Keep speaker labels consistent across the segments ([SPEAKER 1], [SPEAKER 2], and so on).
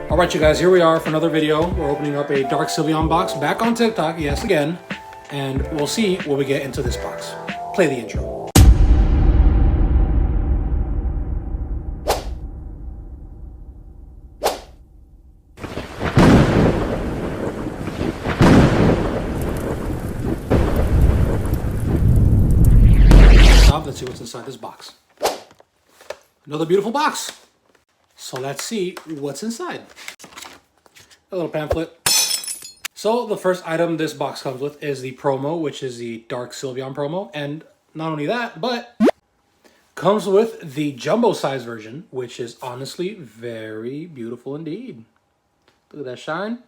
[SPEAKER 1] Alright you guys, here we are for another video. We're opening up a Dark Sylveon box back on TikTok, yes again. And we'll see what we get into this box. Play the intro. Let's see what's inside this box. Another beautiful box. So let's see what's inside. A little pamphlet. So the first item this box comes with is the promo, which is the Dark Sylveon promo. And not only that, but comes with the jumbo size version, which is honestly very beautiful indeed. Look at that shine.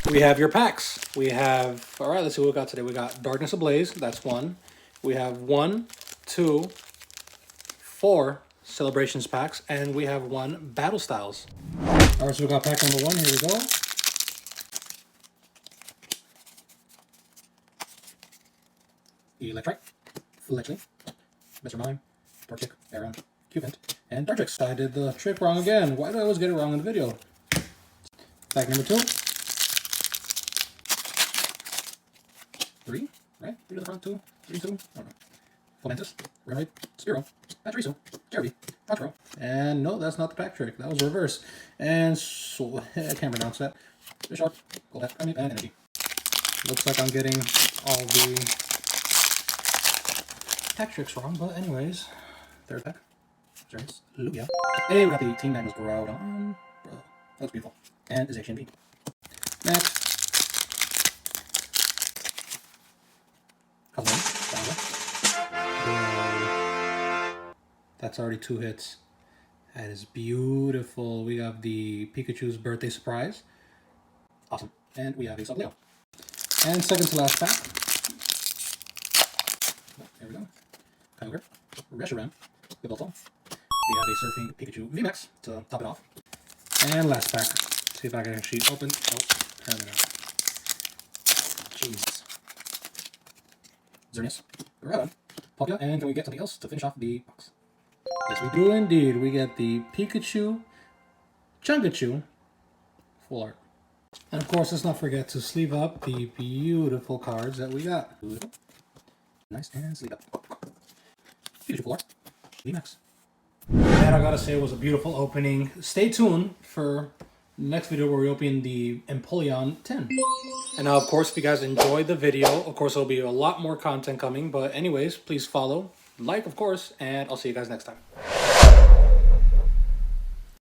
[SPEAKER 1] We have your packs. We have, all right, let's see what we got today. We got Darkness Ablaze, that's one. We have 1, 2, 4 Celebrations packs, and we have 1 Battle Styles. All right, so we got pack number 1. Here we go. Electrike, Fletchling, Mr. Mime, Torchic, Aron, Cubant, and Dartrix. I did the trick wrong again. Why do I always get it wrong in the video? Pack number 2. 3, right? 3 to the front, 2, 3, 2. Oh, no. Fomentus, Remoraid, Spearow, Pachirisu, Jeremy, Pachiro. And no, that's not the pack trick. That was reverse. And so, I can't pronounce that. Bisharp, Golbat, and Energy. Looks like I'm getting all the pack tricks wrong, but anyways. Third pack. There's Lugia. Hey, we got the Team Magnus Groudon. Bro, that looks beautiful. And is HMB. Next. That's already 2 hits. That is beautiful. We have the Pikachu's birthday surprise. Awesome. And we have a Subleo. And second to last pack. Oh, there we go. Kyogre, Reshiram, Yveltal. We have a Surfing Pikachu VMAX to top it off. And last pack. See if I can actually open. Oh, terminal. Jesus. Xerneas, Groudon, Palkia, and can we get something else to finish off the box? Yes, we do indeed. We get the Pikachu, Chunkachu, full art. And of course, let's not forget to sleeve up the beautiful cards that we got. Beautiful. Nice and sleeve up. Pikachu full art. VMAX. That I gotta say was a beautiful opening. Stay tuned for next video where we open the Empoleon 10. And now, of course, if you guys enjoyed the video, of course, there'll be a lot more content coming. But anyways, please follow, like, of course, and I'll see you guys next time.